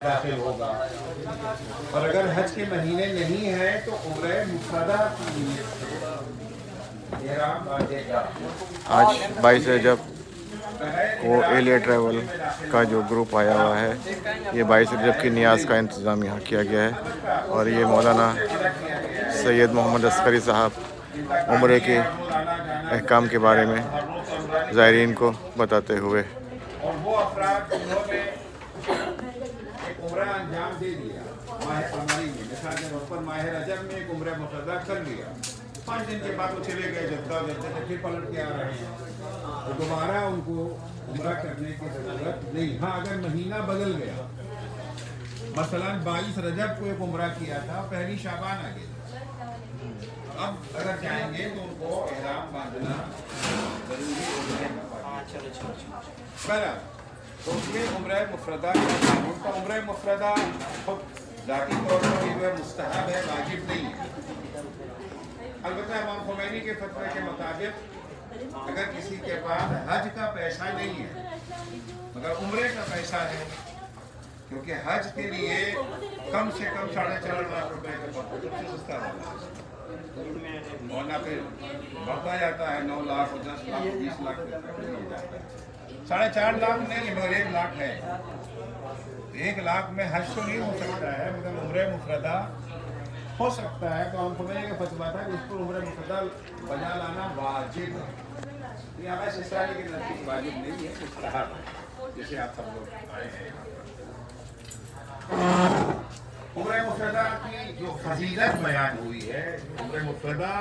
दाखिल होगा। और अगर हज के महीने नहीं है तो उम्रे मुफरदा की इहराम बांधेगा। आज 22 रजब को एलिया ट्रैवल का जो ग्रुप आया हुआ है, ये 22 रजब की नियाज़ का इंतज़ाम यहाँ किया गया है। और ये मौलाना सैयद मोहम्मद अस्करी साहब उम्रे के अहकाम के बारे में ज़ायरीन को बताते हुए और वो अफराद जिन्होंने एक उम्रा अंजाम दे दिया माह कमरी में, मिसाल के तौर पर माह रजब में एक उम्रा मुफरदा कर लिया, 5 दिन के बाद वो चले गए जद्दा से फिर पलट के आ रहे हैं, तो दोबारा उनको उम्रा करने की ज़रूरत नहीं। हाँ, अगर महीना बदल गया, मसलन 22 रजब को एक उम्रा किया था, पहली शाबान आ गई, अब अगर जाएंगे तो उनको इहराम बांधना जरूरी हो जाएगा। तो ये उम्रा मुफरदा उनका उम्रा मुफरदा ज़ाती तौर पर जो है मुस्तहब है, वाजिब नहीं है। अलबत्ता इमाम खुमैनी के फतवे के मुताबिक अगर किसी के पास हज का पैसा नहीं है मगर उम्रे का पैसा है, क्योंकि हज के लिए कम से कम 4.5 लाख रुपए का सबसे सस्ता वाला और ना फिर बढ़ता जाता है 9 लाख और 10 लाख 20 लाख तक जाता है। 4.5 लाख नहीं मगर 1 लाख है। 1 लाख में हज तो नहीं हो सकता है मगर उम्रे मुफरदा हो सकता है। तो हम खुमैनी का फतवा था कि उस पर उम्रे मुफरदा बजा लाना वाजिब है। यहाँ वैसे इसराइली के नज़दीक वाजिब नहीं है, मुस्तहब है, जैसे आप सब लोग आए हैं। उम्रे मुफरदा की जो फजीलत बयान हुई है, उम्रे मुफरदा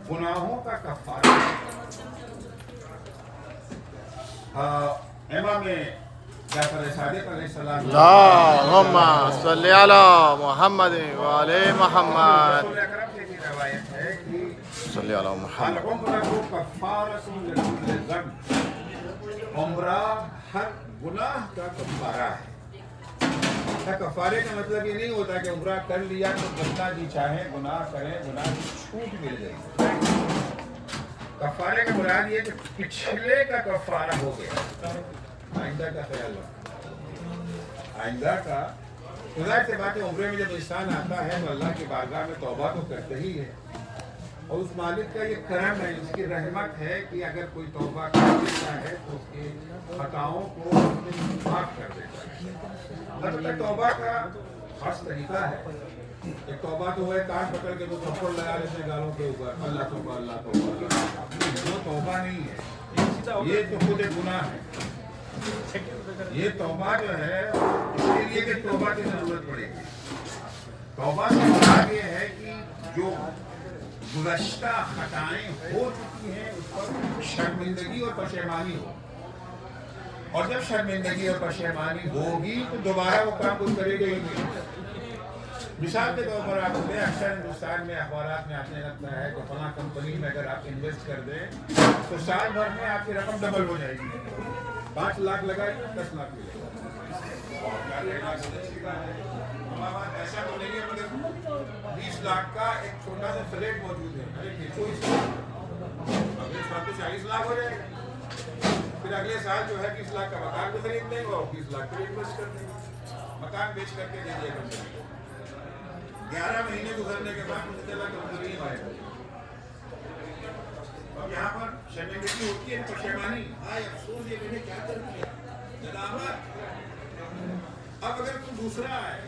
गुनाहों का कफ़ारा। इमाम जाफर सादिक अलैहिस्सलाम अल्लाहुम्मा सल्ली अला मुहम्मद व आले मुहम्मद रसूल अकरम से की रवायत है कि सल्ली अला मुहम्मद अल-उम्रतु कफ़ारतुन लिकुल्लि ज़न्ब, उम्रा हर गुनाह का कफ़ारा है। कफ़ारे का मतलब ये नहीं होता कि उम्रा कर लिया तो जितना जी चाहे गुनाह करें, गुनाह की छूट मिल गई। कफ़ारे का मुराद ये कि पिछले का कफ़ारा हो गया, आइंदा का ख्याल रखो। आइंदा का खुदा से बात है, उम्रे में जब इंसान आता है तो अल्लाह की बारगाह में तौबा तो करते ही है, और उस मालिक का ये करम है, उसकी रहमत है कि अगर कोई तौबा कर देता है तो उसकी खताओं को माफ़ कर देता है। तब तौबा का खास तरीका है। एक तौबा तो है कान पकड़ के तो थप्पड़ लगा लेते हैं गालों के ऊपर, अल्लाह तौबा अल्लाह तौबा, वो तौबा नहीं है, ये तो खुद एक गुनाह है। ये तौबा जो है इसके लिए कि तौबा की जरूरत पड़ेगी। तौबा का मतलब ये है कि जो गुज़श्ता खताएं हो चुकी हैं उस पर शर्मिंदगी और पशेमानी हो, और जब शर्मिंदगी और पशेमानी होगी तो दोबारा वो काम कुछ करेगा ही नहीं। मिसाल के तौर पर आप अक्सर हिंदुस्तान में अखबारात में आने लगता है कि फलां कंपनी में अगर आप इन्वेस्ट कर दें तो साल भर में आपकी रकम डबल हो जाएगी। 5 लाख लगाए 10 लाख मिलेगा। ऐसा तो नहीं है मगर 20 लाख का एक छोटा सा फ्लैट मौजूद है, अगले साल तो 40 लाख हो जाएगा। फिर अगले साल जो है 20 लाख का मकान भी खरीद लेंगे और 20 लाख को इन्वेस्ट कर देंगे, मकान बेच करके दे दिएगा। 11 महीने गुजरने के बाद मुझे चला कि गरीब आएगा। अब यहाँ पर शर्मिंदगी होती है, पशेमानी, हाय अफसोस, ये मैंने क्या कर दिया, नदामत। अब अगर तुम दूसरा है